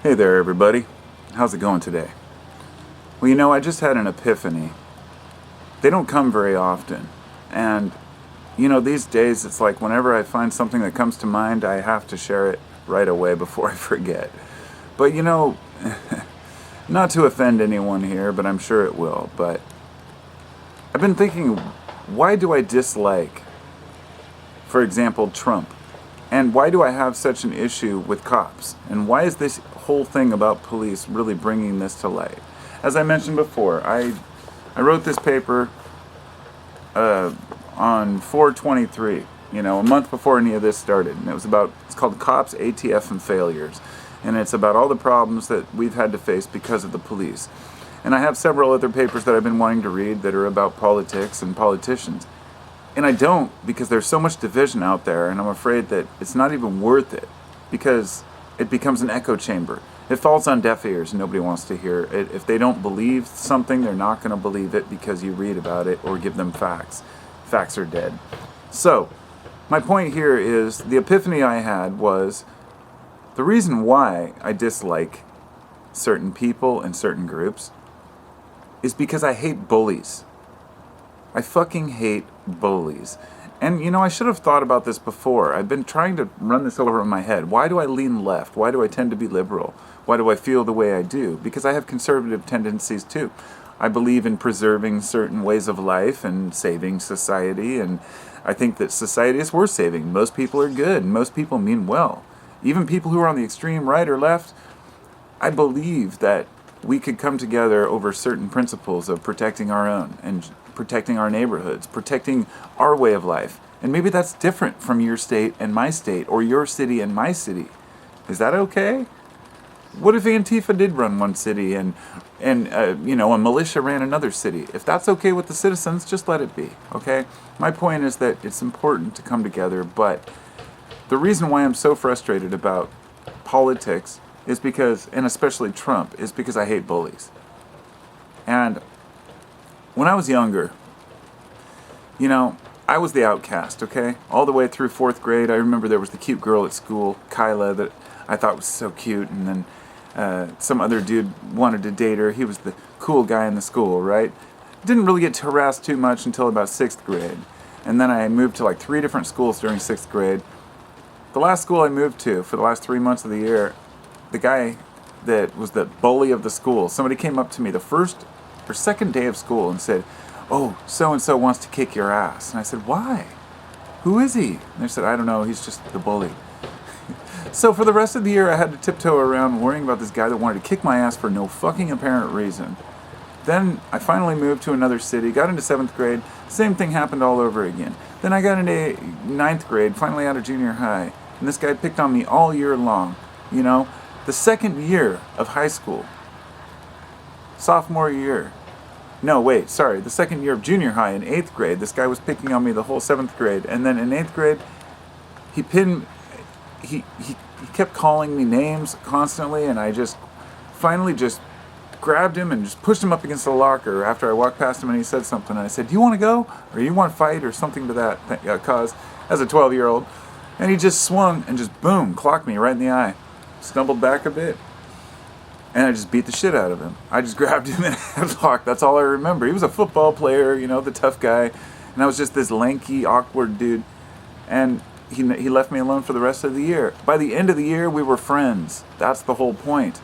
Hey there, everybody. How's it going today? Well, I just had an epiphany. They don't come very often. And, these days it's like whenever I find something that comes to mind, I have to share it right away before I forget. But, not to offend anyone here, but I'm sure it will. But I've been thinking, why do I dislike, for example, Trump? And why do I have such an issue with cops? And why is this whole thing about police really bringing this to light? As I mentioned before, I wrote this paper on 4/23, a month before any of this started. And it's called Cops, ATF, and Failures. And it's about all the problems that we've had to face because of the police. And I have several other papers that I've been wanting to read that are about politics and politicians. And I don't, because there's so much division out there, and I'm afraid that it's not even worth it, because it becomes an echo chamber. It falls on deaf ears, and nobody wants to hear it. If they don't believe something, they're not going to believe it because you read about it or give them facts. Facts are dead. So, my point here is, the epiphany I had was, the reason why I dislike certain people and certain groups is because I hate bullies. I fucking hate bullies. And, I should have thought about this before. I've been trying to run this over in my head. Why do I lean left? Why do I tend to be liberal? Why do I feel the way I do? Because I have conservative tendencies too. I believe in preserving certain ways of life and saving society. And I think that society is worth saving. Most people are good. And most people mean well. Even people who are on the extreme right or left, I believe that we could come together over certain principles of protecting our own and protecting our neighborhoods, protecting our way of life. And maybe that's different from your state and my state, or your city and my city. Is that okay? What if Antifa did run one city and a militia ran another city? If that's okay with the citizens, just let it be, okay? My point is that it's important to come together, but the reason why I'm so frustrated about politics is because, and especially Trump, is because I hate bullies. And when I was younger, I was the outcast, okay? All the way through 4th grade, I remember there was the cute girl at school, Kyla, that I thought was so cute, and then some other dude wanted to date her. He was the cool guy in the school, right? Didn't really get harassed too much until about 6th grade. And then I moved to like 3 different schools during 6th grade. The last school I moved to for the last 3 months of the year, the guy that was the bully of the school, somebody came up to me the first or second day of school and said, "Oh, so-and-so wants to kick your ass." And I said, "Why? Who is he?" And they said, "I don't know, he's just the bully." So for the rest of the year, I had to tiptoe around worrying about this guy that wanted to kick my ass for no fucking apparent reason. Then I finally moved to another city, got into 7th grade, same thing happened all over again. Then I got into 9th grade, finally out of junior high, and this guy picked on me all year long. The second year of high school, sophomore year. No, wait, sorry. The second year of junior high in 8th grade, this guy was picking on me the whole 7th grade. And then in 8th grade, he kept calling me names constantly, and I just finally just grabbed him and just pushed him up against the locker after I walked past him and he said something. And I said, "Do you want to go? Or you want to fight?" or something to that cause, as a 12-year-old. And he just swung and just boom, clocked me right in the eye. Stumbled back a bit. And I just beat the shit out of him. I just grabbed him in a headlock. That's all I remember. He was a football player, the tough guy. And I was just this lanky, awkward dude. And he left me alone for the rest of the year. By the end of the year, we were friends. That's the whole point.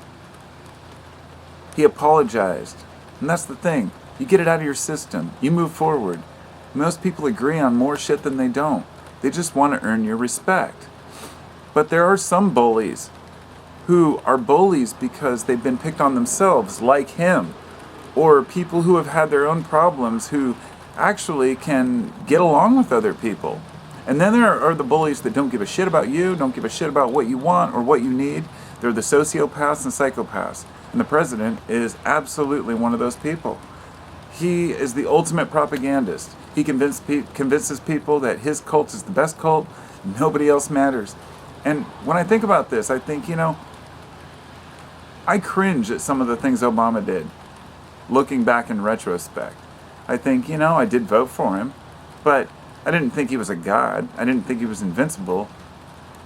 He apologized. And that's the thing. You get it out of your system. You move forward. Most people agree on more shit than they don't. They just want to earn your respect. But there are some bullies who are bullies because they've been picked on themselves, like him, or people who have had their own problems who actually can get along with other people. And then there are the bullies that don't give a shit about you, don't give a shit about what you want or what you need. They're the sociopaths and psychopaths. And the president is absolutely one of those people. He is the ultimate propagandist. He convinces people that his cult is the best cult, nobody else matters. And when I think about this, I think, I cringe at some of the things Obama did, looking back in retrospect. I think, I did vote for him, but I didn't think he was a god. I didn't think he was invincible.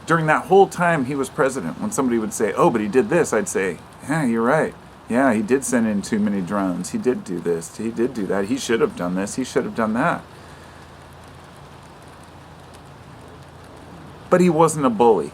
during that whole time he was president, when somebody would say, oh, but he did this, I'd say, yeah, you're right. Yeah, he did send in too many drones. He did do this. He did do that. He should have done this. He should have done that. But he wasn't a bully.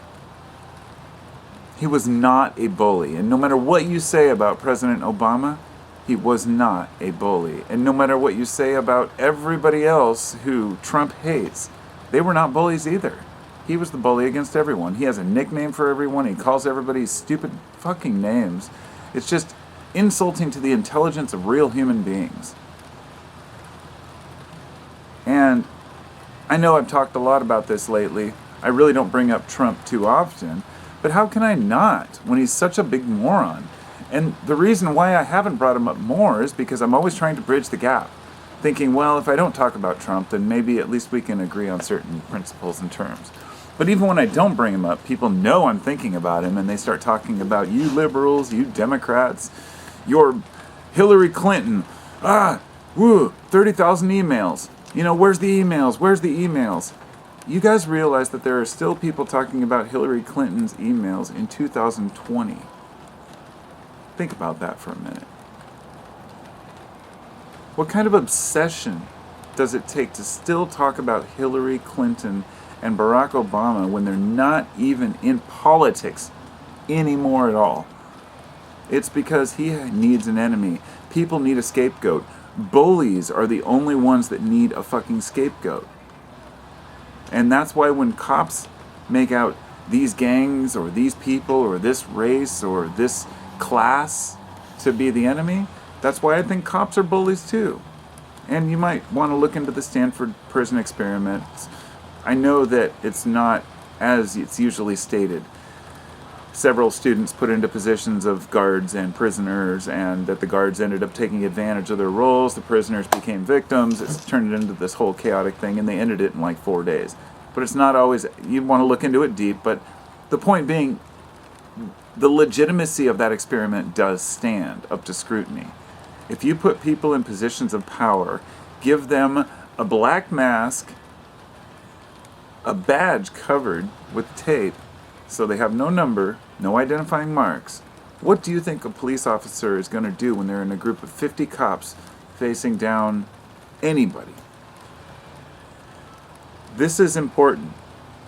He was not a bully. And no matter what you say about President Obama, he was not a bully. And no matter what you say about everybody else who Trump hates, they were not bullies either. He was the bully against everyone. He has a nickname for everyone. He calls everybody stupid fucking names. It's just insulting to the intelligence of real human beings. And I know I've talked a lot about this lately. I really don't bring up Trump too often. But how can I not when he's such a big moron? And the reason why I haven't brought him up more is because I'm always trying to bridge the gap. Thinking, well, if I don't talk about Trump, then maybe at least we can agree on certain principles and terms. But even when I don't bring him up, people know I'm thinking about him, and they start talking about you liberals, you Democrats, your Hillary Clinton. 30,000 emails. You know, where's the emails? Where's the emails? You guys realize that there are still people talking about Hillary Clinton's emails in 2020. Think about that for a minute. What kind of obsession does it take to still talk about Hillary Clinton and Barack Obama when they're not even in politics anymore at all? It's because he needs an enemy. People need a scapegoat. Bullies are the only ones that need a fucking scapegoat. And that's why when cops make out these gangs or these people or this race or this class to be the enemy, that's why I think cops are bullies too. And you might want to look into the Stanford prison experiments. I know that it's not as it's usually stated. Several students put into positions of guards and prisoners, and that the guards ended up taking advantage of their roles. The prisoners became victims. It's turned into this whole chaotic thing, and they ended it in like 4 days. But it's not always, you want to look into it deep, but the point being, the legitimacy of that experiment does stand up to scrutiny. If you put people in positions of power, give them a black mask, a badge covered with tape, so they have no number, no identifying marks, what do you think a police officer is going to do when they're in a group of 50 cops facing down anybody? This is important.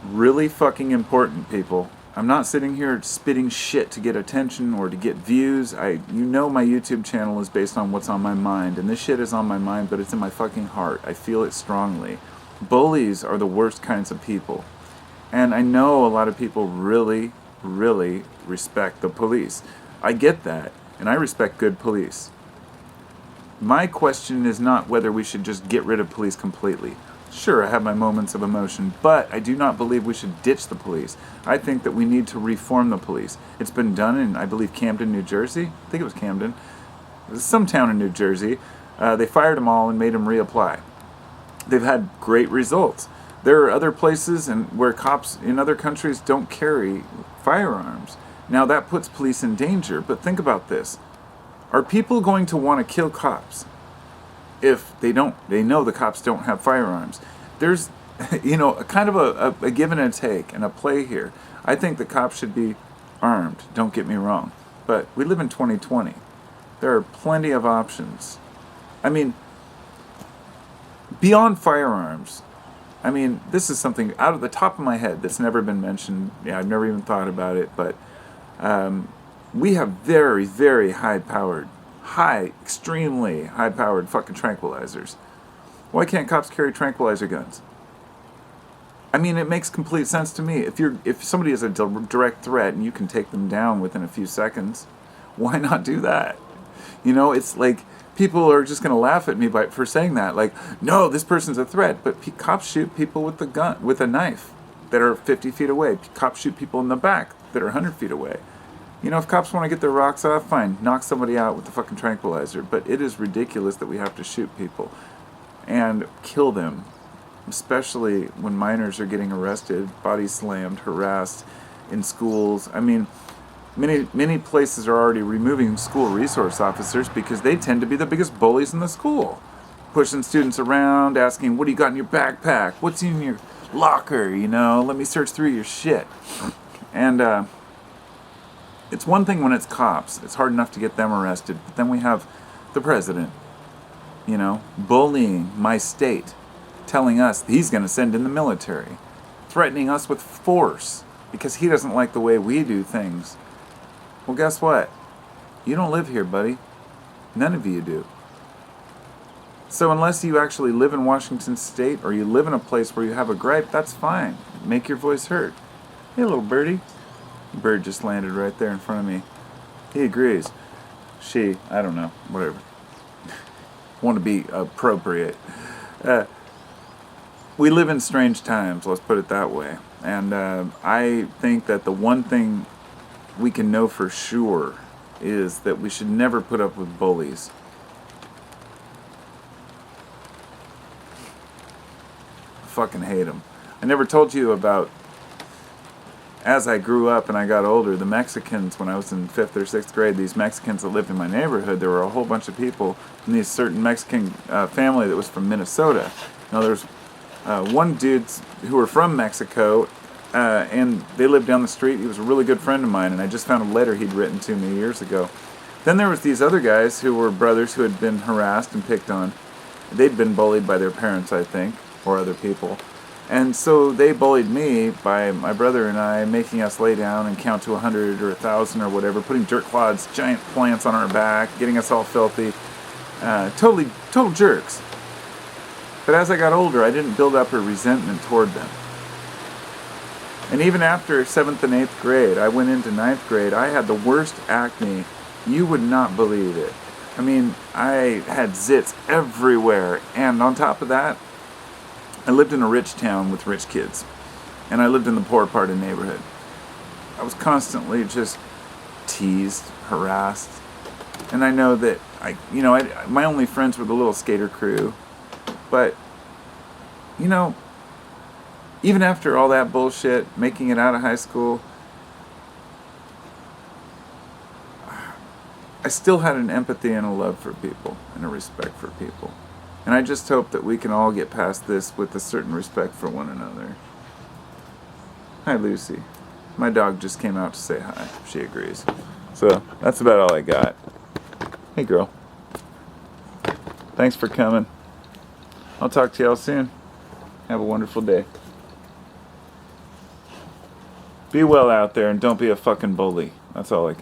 Really fucking important, people. I'm not sitting here spitting shit to get attention or to get views. You know my YouTube channel is based on what's on my mind, and this shit is on my mind, but it's in my fucking heart. I feel it strongly. Bullies are the worst kinds of people. And I know a lot of people really, really respect the police. I get that, and I respect good police. My question is not whether we should just get rid of police completely. Sure, I have my moments of emotion, but I do not believe we should ditch the police. I think that we need to reform the police. It's been done in, I believe, Camden, New Jersey. I think it was Camden. It was some town in New Jersey. They fired them all and made them reapply. They've had great results. There are other places where cops in other countries don't carry firearms. Now that puts police in danger, but think about this. Are people going to want to kill cops if they know the cops don't have firearms? There's, a kind of a give and a take and a play here. I think the cops should be armed, don't get me wrong. But we live in 2020. There are plenty of options. I mean, beyond firearms, this is something out of the top of my head that's never been mentioned. Yeah, I've never even thought about it, but we have very, very extremely high-powered fucking tranquilizers. Why can't cops carry tranquilizer guns? It makes complete sense to me. If somebody is a direct threat and you can take them down within a few seconds, why not do that? It's like people are just going to laugh at me for saying that. Like, no, this person's a threat. But cops shoot people with a knife that are 50 feet away. Cops shoot people in the back that are 100 feet away. If cops want to get their rocks off, fine, knock somebody out with the fucking tranquilizer. But it is ridiculous that we have to shoot people and kill them, especially when minors are getting arrested, body slammed, harassed in schools. Many places are already removing school resource officers because they tend to be the biggest bullies in the school. Pushing students around, asking, what do you got in your backpack? What's in your locker, let me search through your shit. And it's one thing when it's cops. It's hard enough to get them arrested. But then we have the president, bullying my state, telling us he's going to send in the military, threatening us with force because he doesn't like the way we do things. Well, guess what? You don't live here, buddy. None of you do. So unless you actually live in Washington State or you live in a place where you have a gripe, that's fine. Make your voice heard. Hey, little birdie. The bird just landed right there in front of me. He agrees. She, I don't know, whatever. Want to be appropriate. We live in strange times, let's put it that way. And I think that the one thing we can know for sure is that we should never put up with bullies. I fucking hate them. I never told you about, as I grew up and I got older, the Mexicans, when I was in 5th or 6th grade, these Mexicans that lived in my neighborhood, there were a whole bunch of people in this certain Mexican family that was from Minnesota. Now there's one dude who were from Mexico, and they lived down the street. He was a really good friend of mine, and I just found a letter he'd written to me years ago. Then there was these other guys who were brothers who had been harassed and picked on. They'd been bullied by their parents, I think, or other people. And so they bullied me by my brother and I making us lay down and count to 100 or 1,000 or whatever, putting dirt clods, giant plants on our back, getting us all filthy. Total jerks. But as I got older, I didn't build up a resentment toward them. And even after 7th and 8th grade, I went into 9th grade, I had the worst acne. You would not believe it. I mean, I had zits everywhere. And on top of that, I lived in a rich town with rich kids. And I lived in the poor part of the neighborhood. I was constantly just teased, harassed. And I know that, my only friends were the little skater crew. But, even after all that bullshit, making it out of high school, I still had an empathy and a love for people and a respect for people. And I just hope that we can all get past this with a certain respect for one another. Hi, Lucy. My dog just came out to say hi. She agrees. So, that's about all I got. Hey, girl. Thanks for coming. I'll talk to y'all soon. Have a wonderful day. Be well out there and don't be a fucking bully. That's all I can say.